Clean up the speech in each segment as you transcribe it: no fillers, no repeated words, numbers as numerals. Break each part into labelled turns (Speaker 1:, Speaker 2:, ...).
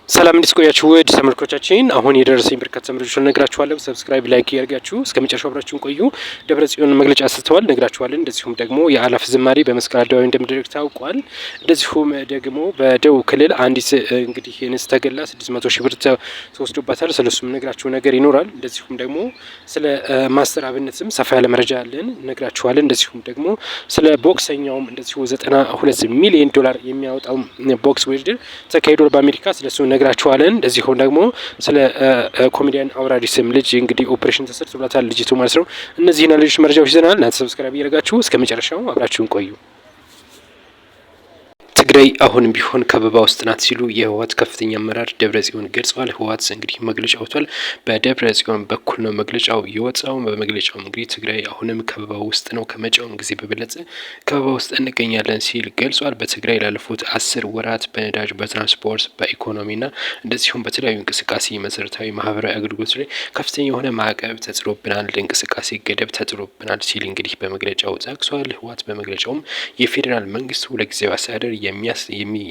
Speaker 1: ሰላም እንድትቆያችሁ ውድ ተመልካቾቻችን፣ አሁን የደረሰኝ በርካታ መረጃዎችን ነግራችኋለሁ። ሰብስክራይብ፣ ላይክ ያርጋችሁ እስከ መጨረሻው አብራችሁን ቆዩ። ደብረጽዮን መግለጫ ሰጥተዋል፣ ነግራችኋለን። እንደዚሁም ደግሞ የአላፍ ዝማሬ በመስቀል አደባባይ እንደሚደረግ ታውቋል። እንደዚሁም ደግሞ በደቡብ ክልል አንዲት እንግዲህ እንስት ተገላ 600 ሺህ ብር ተወስዶባታል። ስለሱም ነግራችሁ ነገር ይኖራል። እንደዚሁም ደግሞ ስለ ማስተር አብነትም ሰፋ ያለ መረጃ አለን፣ ነግራችኋለን። እንደዚሁም ደግሞ ስለ ቦክሰኛውም እንደዚሁ 92 ሚሊዮን ዶላር የሚያወጣው ቦክስ ውድድር ተካሂዷል በአሜሪካ። ስለሱ ነግራችኋለን። እንደዚሁ ደግሞ ስለ ኮሜዲያን አውራሪስም ልጅ እንግዲህ ኦፕሬሽን ተሰርቶላታል ልጅቱ ማለት ነው። እነዚህና ሌሎች መረጃዎች ይዘናል። እናንተ ሰብስክራይብ እያደረጋችሁ እስከ መጨረሻው አብራችሁን ቆዩ። ትግራይ አሁንም ቢሆን ከበባ ውስጥ ናት ሲሉ የህወሓት ከፍተኛ አመራር ደብረጽዮን ገልጸዋል። ህወሓት እንግዲህ መግለጫ አውጥቷል። በደብረጽዮን በኩል ነው መግለጫው የወጣው። በመግለጫው እንግዲህ ትግራይ አሁንም ከበባ ውስጥ ነው፣ ከመጪውም ጊዜ በበለጠ ከበባ ውስጥ እንገኛለን ሲል ገልጿል። በትግራይ ላለፉት 10 ወራት በነዳጅ፣ በትራንስፖርት፣ በኢኮኖሚና እንደዚሁም በተለያዩ እንቅስቃሴ መሰረታዊ ማህበራዊ አገልግሎት ላይ ከፍተኛ የሆነ ማዕቀብ ተጥሎብናል፣ እንቅስቃሴ ገደብ ተጥሎብናል ሲል እንግዲህ በመግለጫው ጠቅሷል። ህወሓት በመግለጫውም የፌዴራል መንግስቱ ለጊዜያዊ አስተዳደር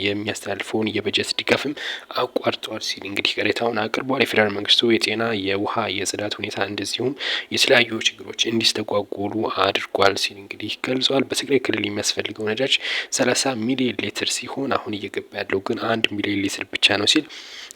Speaker 1: የሚያስተላልፈውን የበጀት ድጋፍም አቋርጧል ሲል እንግዲህ ቅሬታውን አቅርቧል። የፌዴራል መንግስቱ የጤና፣ የውሃ፣ የጽዳት ሁኔታ እንደዚሁም የተለያዩ ችግሮች እንዲስተጓጎሉ አድርጓል ሲል እንግዲህ ገልጿል። በትግራይ ክልል የሚያስፈልገው ነዳጅ 30 ሚሊዮን ሊትር ሲሆን አሁን እየገባ ያለው ግን 1 ሚሊዮን ሊትር ብቻ ነው ሲል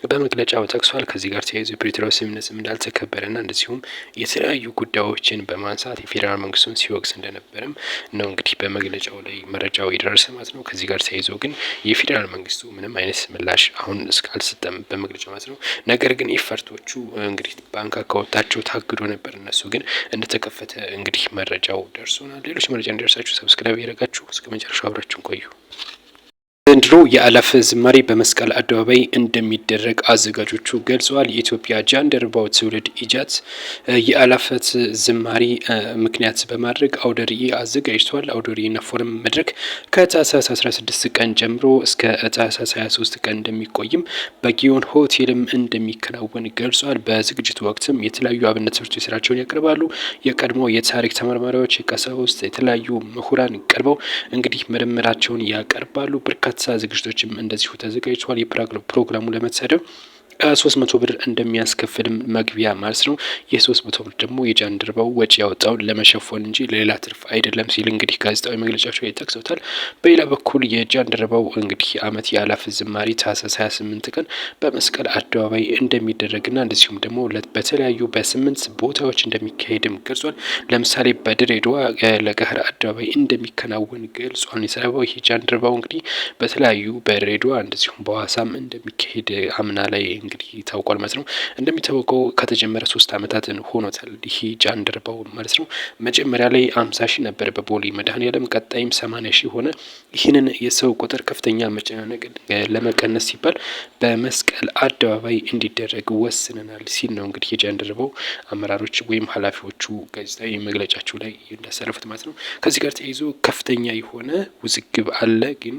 Speaker 1: በመግለጫው ጠቅሷል። ከዚህ ጋር ተያይዞ የፕሪቶሪያው ስምምነትም እንዳልተከበረና እንደዚሁም የተለያዩ ጉዳዮችን በማንሳት የፌዴራል መንግስቱን ሲወቅስ እንደነበረም ነው እንግዲህ በመግለጫው ላይ መረጃው የደረሰ ማለት ነው። ከዚህ ጋር ተያይዞ ግን የፌዴራል መንግስቱ ምንም አይነት ምላሽ አሁን እስካልሰጠም በመግለጫው ማለት ነው። ነገር ግን ኢፈርቶቹ እንግዲህ ባንክ አካውንታቸው ታግዶ ነበር። እነሱ ግን እንደተከፈተ እንግዲህ መረጃው ደርሶናል። ሌሎች መረጃ እንዲደርሳችሁ ሰብስክራይብ ያደረጋችሁ እስከ መጨረሻው አብራችሁን ቆዩ። ዘንድሮ የአላፍ ዝማሬ በመስቀል አደባባይ እንደሚደረግ አዘጋጆቹ ገልጸዋል። የኢትዮጵያ ጃንደረባው ትውልድ ኢጃት የአላፈት ዝማሬ ምክንያት በማድረግ አውደ ርዕይ አዘጋጅቷል። አውደ ርዕይና ፎረም መድረክ ከታህሳስ 16 ቀን ጀምሮ እስከ ታህሳስ 23 ቀን እንደሚቆይም በጊዮን ሆቴልም እንደሚከናወን ገልጿል። በዝግጅቱ ወቅትም የተለያዩ አብነት ትምህርት ስራቸውን ያቀርባሉ። የቀድሞ የታሪክ ተመራማሪዎች፣ ቀሳውስት፣ የተለያዩ ምሁራን ቀርበው እንግዲህ ምርምራቸውን ያቀርባሉ። በርካታ ዝግጅቶችም እንደዚሁ ተዘጋጅተዋል። የፕሮግራሙ ለመታደም 300 ብር እንደሚያስከፍልም መግቢያ ማለት ነው። የ300 ብር ደግሞ የጃንደረባው ወጪ ያወጣውን ለመሸፈን እንጂ ለሌላ ትርፍ አይደለም ሲል እንግዲህ ጋዜጣዊ መግለጫቸው ይጠቅሱታል። በሌላ በኩል የጃንደረባው እንግዲህ አመት የአላፍ ዝማሬ ታህሳስ 28 ቀን በመስቀል አደባባይ እንደሚደረግና እንደዚሁም ደግሞ በተለያዩ በ8 ቦታዎች እንደሚካሄድም ገልጿል። ለምሳሌ በድሬዳዋ ለገህር አደባባይ እንደሚከናወን ገልጿል። የሰራባው ይህ ጃንደረባው እንግዲህ በተለያዩ በድሬዳዋ እንደዚሁም በሐዋሳም እንደሚካሄድ አምና ላይ እንግዲህ ታውቋል ማለት ነው። እንደሚታወቀው ከተጀመረ 3 አመታትን ሆኖታል። ይህ ጃንደረባው ማለት ነው። መጀመሪያ ላይ 50 ሺህ ነበር በቦሌ መድኃኔዓለም፣ ቀጣይም 80 ሺህ ሆነ። ይህንን የሰው ቁጥር ከፍተኛ መጨናነቅ ለመቀነስ ሲባል በመስቀል አደባባይ እንዲደረግ ወስነናል ሲል ነው እንግዲህ የጃንደረባው አመራሮች ወይም ኃላፊዎቹ ጋዜጣዊ መግለጫቸው ላይ እንዳሰረፉት ማለት ነው። ከዚህ ጋር ተያይዞ ከፍተኛ የሆነ ውዝግብ አለ ግን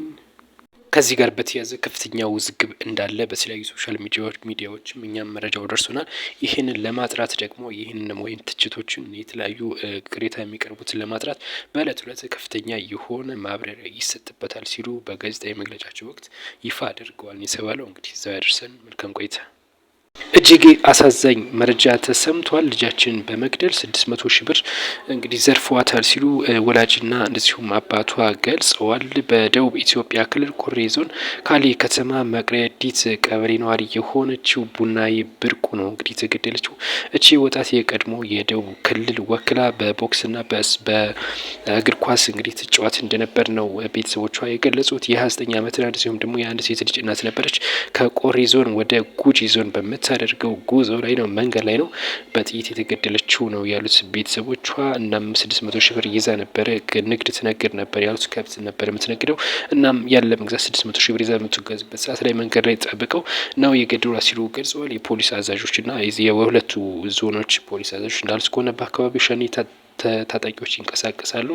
Speaker 1: ከዚህ ጋር በተያያዘ ከፍተኛ ውዝግብ እንዳለ በተለያዩ ሶሻል ሚዲያዎችም እኛም መረጃው ደርሶናል። ይህንን ለማጥራት ደግሞ ይህንን ወይም ትችቶችን የተለያዩ ቅሬታ የሚቀርቡትን ለማጥራት በእለት ዕለት ከፍተኛ የሆነ ማብራሪያ ይሰጥበታል ሲሉ በጋዜጣዊ መግለጫቸው ወቅት ይፋ አድርገዋል የተባለው። እንግዲህ እዛው ያደርሰን። መልካም ቆይታ። እጅግ አሳዛኝ መረጃ ተሰምቷል። ልጃችን በመግደል 600 ሺህ ብር እንግዲህ ዘርፈዋታል ሲሉ ወላጅና እንደዚሁም አባቷ ገልጸዋል። በደቡብ ኢትዮጵያ ክልል ኮሬ ዞን ካሌ ከተማ መቅረዲት ቀበሌ ነዋሪ የሆነችው ቡናዬ ብርቁ ነው እንግዲህ የተገደለችው። እቺ ወጣት የቀድሞ የደቡብ ክልል ወክላ በቦክስና በእግር ኳስ እንግዲህ ትጫወት እንደነበር ነው ቤተሰቦቿ የገለጹት። የ29 ዓመትና እንደዚሁም ደግሞ የአንድ ሴት ልጅ እናት ነበረች። ከቆሬ ዞን ወደ ጉጂ ዞን በምታደርገው ጉዞ ላይ ነው መንገድ ላይ ነው በጥይት የተገደለችው ነው ያሉት ቤተሰቦቿ። እናም 600 ሺህ ብር ይዛ ነበረ፣ ንግድ ትነግድ ነበር ያሉት፣ ከብት ነበር የምትነግደው። እናም ያለ መግዛት 600 ሺህ ብር ይዛ የምትጓዝበት ሰዓት ላይ መንገድ ላይ ጠብቀው ነው የገደሏት ሲሉ ገልጸዋል። የፖሊስ አዛዦችና የሁለቱ ዞኖች ፖሊስ አዛዦች እንዳሉት ከሆነ በአካባቢው ሸኔ ታጣቂዎች ይንቀሳቀሳሉ።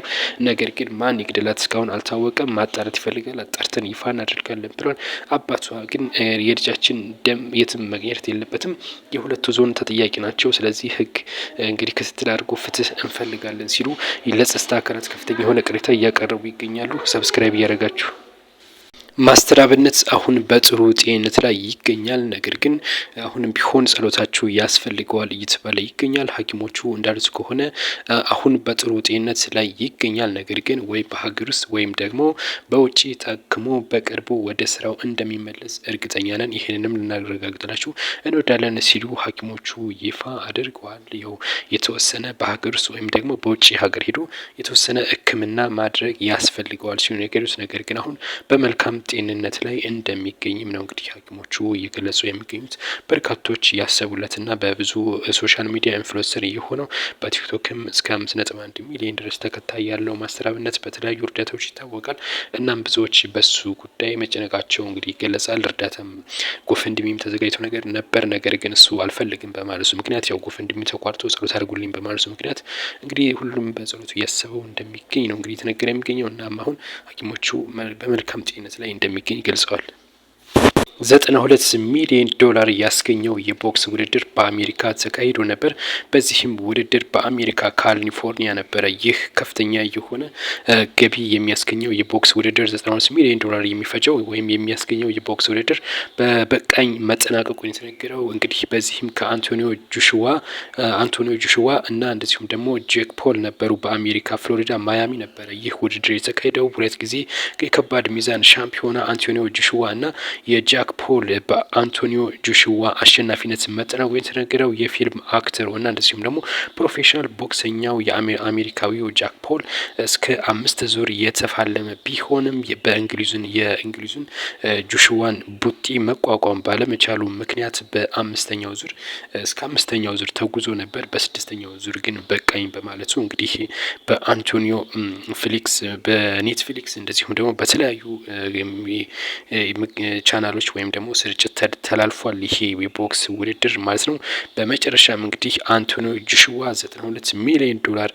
Speaker 1: ነገር ግን ማን ይግደላት እስካሁን አልታወቀም። ማጣራት ይፈልጋል። አጣርተን ይፋ እናደርጋለን ብሏል። አባቷ ግን የልጃችን ደም የትም መግኘት የለበትም፣ የሁለቱ ዞን ተጠያቂ ናቸው። ስለዚህ ሕግ እንግዲህ ክትትል አድርጎ ፍትህ እንፈልጋለን ሲሉ ለጸጥታ አካላት ከፍተኛ የሆነ ቅሬታ እያቀረቡ ይገኛሉ። ሰብስክራይብ እያደረጋችሁ ማስተር አብነት አሁን በጥሩ ጤንነት ላይ ይገኛል። ነገር ግን አሁንም ቢሆን ጸሎታችሁ ያስፈልገዋል እየተባለ ይገኛል። ሐኪሞቹ እንዳሉት ከሆነ አሁን በጥሩ ጤንነት ላይ ይገኛል። ነገር ግን ወይ በሀገር ውስጥ ወይም ደግሞ በውጭ ታክሞ በቅርቡ ወደ ስራው እንደሚመለስ እርግጠኛ ነን። ይህንንም ልናረጋግጥላችሁ እንወዳለን ሲሉ ሐኪሞቹ ይፋ አድርገዋል። ያው የተወሰነ በሀገር ውስጥ ወይም ደግሞ በውጭ ሀገር ሄዶ የተወሰነ ሕክምና ማድረግ ያስፈልገዋል ሲሉ ነገሩት። ነገር ግን አሁን በመልካም ጤንነት ላይ እንደሚገኝም ነው እንግዲህ ሐኪሞቹ እየገለጹ የሚገኙት። በርካቶች ያሰቡለትና በብዙ ሶሻል ሚዲያ ኢንፍሉዌንሰር የሆነው በቲክቶክም እስከ 5.1 ሚሊዮን ድረስ ተከታይ ያለው ማስተር አብነት በተለያዩ እርዳታዎች ይታወቃል። እናም ብዙዎች በሱ ጉዳይ መጨነቃቸው እንግዲህ ይገለጻል። እርዳታም ጎፈንድሚም ተዘጋጅቶ ነገር ግን እሱ አልፈልግም በማለቱ ምክንያት ያው ጎፈንድሚ ተቋርጦ ጸሎት አድርጉልኝ በማለቱ ምክንያት እንግዲህ ሁሉም በጸሎቱ እያሰበው እንደሚገኝ ነው እንግዲህ የተነገረ የሚገኘው። እናም አሁን ሐኪሞቹ በመልካም ጤንነት ላይ እንደሚገኝ ገልጸዋል። 92 ሚሊዮን ዶላር ያስገኘው የቦክስ ውድድር በአሜሪካ ተካሂዶ ነበር። በዚህም ውድድር በአሜሪካ ካሊፎርኒያ ነበረ። ይህ ከፍተኛ የሆነ ገቢ የሚያስገኘው የቦክስ ውድድር 92 ሚሊዮን ዶላር የሚፈጀው ወይም የሚያስገኘው የቦክስ ውድድር በበቃኝ መጠናቀቁን የተነገረው እንግዲህ በዚህም ከአንቶኒዮ ጆሹዋ እና እንደዚሁም ደግሞ ጄክ ፖል ነበሩ። በአሜሪካ ፍሎሪዳ ማያሚ ነበረ ይህ ውድድር የተካሄደው። ሁለት ጊዜ የከባድ ሚዛን ሻምፒዮና አንቶኒዮ ጆሹዋ እና የጃክ ፖል በአንቶኒዮ ጆሹዋ አሸናፊነት መጠናቀቁ የተነገረው የፊልም አክተር እና እንደዚሁም ደግሞ ፕሮፌሽናል ቦክሰኛው የአሜሪካዊው ጃክ ፖል እስከ 5 ዙር የተፋለመ ቢሆንም የእንግሊዙን ጆሹዋን ቡጢ መቋቋም ባለመቻሉ ምክንያት በአምስተኛው ዙር እስከ 5ኛው ዙር ተጉዞ ነበር። በ6ኛው ዙር ግን በቃኝ በማለቱ እንግዲህ በአንቶኒዮ ፌሊክስ በኔትፍሊክስ እንደዚሁም ደግሞ በተለያዩ ቻናሎች ወይም ደግሞ ስርጭት ተላልፏል። ይሄ የቦክስ ውድድር ማለት ነው። በመጨረሻም እንግዲህ አንቶኒዮ ጆሹዋ 92 ሚሊዮን ዶላር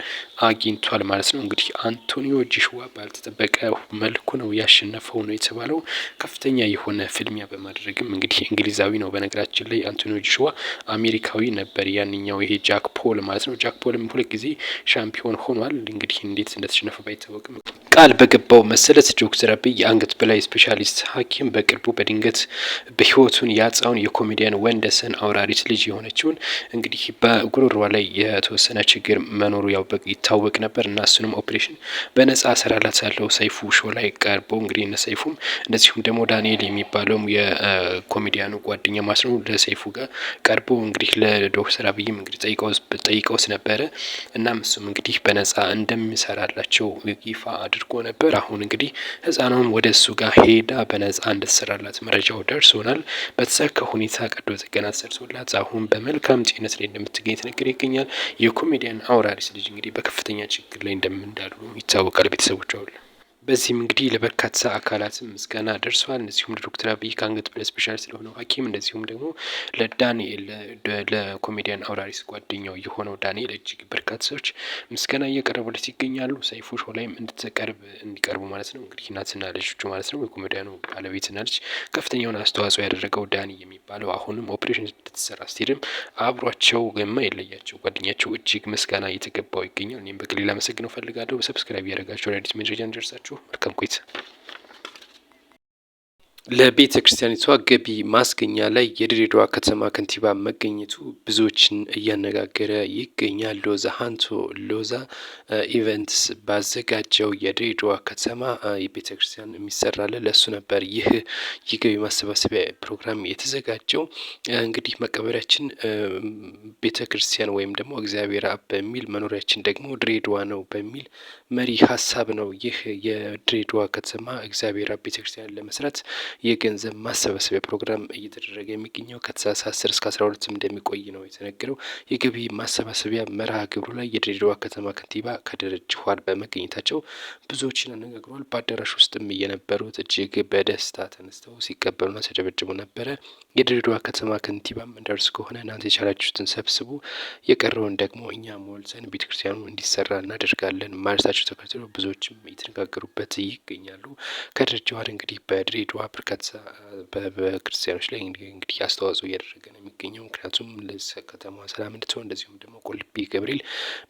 Speaker 1: አግኝቷል ማለት ነው። እንግዲህ አንቶኒዮ ጆሹዋ ባልተጠበቀ መልኩ ነው ያሸነፈው ነው የተባለው። ከፍተኛ የሆነ ፍልሚያ በማድረግም እንግዲህ እንግሊዛዊ ነው በነገራችን ላይ አንቶኒዮ ጆሹዋ አሜሪካዊ ነበር ያንኛው ይሄ ጃክ ፖል ማለት ነው። ጃክ ፖልም ሁለት ጊዜ ሻምፒዮን ሆኗል። እንግዲህ እንዴት እንደተሸነፈ ባይታወቅም ቃል በገባው መሰረት ዶክተር አብይ የአንገት በላይ ስፔሻሊስት ሐኪም በቅርቡ በድንገት በህይወቱን ያጣውን የኮሜዲያን ወንደሰን አውራሪስ ልጅ የሆነችውን እንግዲህ በጉሮሯ ላይ የተወሰነ ችግር መኖሩ ያው ይታወቅ ነበር እና እሱንም ኦፕሬሽን በነጻ ሰራላታለሁ ሰይፉ ሾው ላይ ቀርቦ እንግዲህ እነ ሰይፉም እንደዚሁም ደግሞ ዳንኤል የሚባለውም የኮሜዲያኑ ጓደኛ ማለት ነው ለሰይፉ ጋር ቀርቦ እንግዲህ ለዶክተር አብይም እንግዲህ ጠይቀውስ ነበረ። እናም እሱም እንግዲህ በነጻ እንደሚሰራላቸው ይፋ አድርጎ ነበር። አሁን እንግዲህ ህፃኗም ወደ እሱ ጋር ሄዳ በነጻ እንድትሰራላት መረጃው ደርሶናል። በተሳካ ሁኔታ ቀዶ ጥገና ተሰርቶላት አሁን በመልካም ጤንነት ላይ እንደምትገኝ ተነገረ ይገኛል። የኮሜዲያን አውራሪስ ልጅ እንግዲህ በከፍተኛ ችግር ላይ እንደምንዳሉ ይታወቃል። ቤተሰቦች አሉ። በዚህም እንግዲህ ለበርካታ አካላትም ምስጋና ደርሰዋል። እንደዚሁም ለዶክተር አብይ ከአንገት በላይ ስፔሻሊስት ስለሆነው ሐኪም እንደዚሁም ደግሞ ለዳንኤል ለኮሜዲያን አውራሪስ ጓደኛው የሆነው ዳንኤል እጅግ በርካታ ሰዎች ምስጋና እየቀረቡለት ይገኛሉ። ሰይፉ ሾው ላይም እንዲቀርቡ ማለት ነው። እንግዲህ እናትና ልጆቹ ማለት ነው። የኮሜዲያኑ ባለቤትና ልጅ ከፍተኛውን አስተዋጽኦ ያደረገው ዳኒ የሚባለው አሁንም ኦፕሬሽን እንድትሰራ ስትሄድም አብሯቸው የማይለያቸው ጓደኛቸው እጅግ ምስጋና እየተገባው ይገኛል። እኔም በግሌ ላመሰግነው ፈልጋለሁ። ሰብስክራይብ ያደረጋቸው አዲስ መረጃ እንደርሳችሁ መልካም ቆይታ። ለቤተ ክርስቲያኒቷ ገቢ ማስገኛ ላይ የድሬዳዋ ከተማ ከንቲባ መገኘቱ ብዙዎችን እያነጋገረ ይገኛል። ሎዛ ሀንቶ ሎዛ ኢቨንትስ ባዘጋጀው የድሬዳዋ ከተማ የቤተ ክርስቲያን የሚሰራለ ለእሱ ነበር ይህ የገቢ ማሰባሰቢያ ፕሮግራም የተዘጋጀው። እንግዲህ መቀበሪያችን ቤተ ክርስቲያን ወይም ደግሞ እግዚአብሔር አብ በሚል መኖሪያችን ደግሞ ድሬዳዋ ነው በሚል መሪ ሀሳብ ነው ይህ የድሬዳዋ ከተማ እግዚአብሔር አብ ቤተ ክርስቲያን ለመስራት የገንዘብ ማሰባሰቢያ ፕሮግራም እየተደረገ የሚገኘው ከታህሳስ 10 እስከ 12 እንደሚቆይ ነው የተነገረው። የገቢ ማሰባሰቢያ መርሃ ግብሩ ላይ የድሬዳዋ ከተማ ከንቲባ ከድር ጁሃር በመገኘታቸው ብዙዎችን አነጋግሯል። በአዳራሽ ውስጥም የነበሩት እጅግ በደስታ ተነስተው ሲቀበሉና ሲያጨበጭቡ ነበረ። የድሬዳዋ ከተማ ከንቲባም እንደርሱ ከሆነ እናንተ የቻላችሁትን ሰብስቡ፣ የቀረውን ደግሞ እኛ ሞልተን ቤተክርስቲያኑ እንዲሰራ እናደርጋለን ማለታቸው ተከትሎ ብዙዎችም እየተነጋገሩበት ይገኛሉ። ከድር ጁሃር እንግዲህ በድሬዳዋ በርካታ በክርስቲያኖች ላይ እንግዲህ አስተዋጽኦ እያደረገ ነው የሚገኘው። ምክንያቱም ከተማዋ ሰላም እንድትሆን እንደዚሁም ደግሞ ቁልቢ ገብርኤል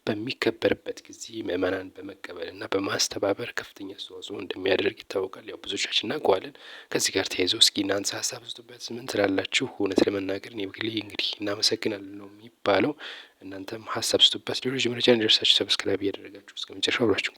Speaker 1: በሚከበርበት ጊዜ ምእመናን በመቀበል እና በማስተባበር ከፍተኛ አስተዋጽኦ እንደሚያደርግ ይታወቃል። ያው ብዙዎቻችን እናውቀዋለን። ከዚህ ጋር ተያይዞ እስኪ እናንተ ሀሳብ ስጡበት። ምን ትላላችሁ? እውነት ለመናገር እኔ በግሌ እንግዲህ እናመሰግናለን ነው የሚባለው። እናንተም ሀሳብ ስጡበት። ሌሎች መረጃ እንዲደርሳችሁ ሰብስክራይብ እያደረጋችሁ እስከ መጨረሻው አብራችሁ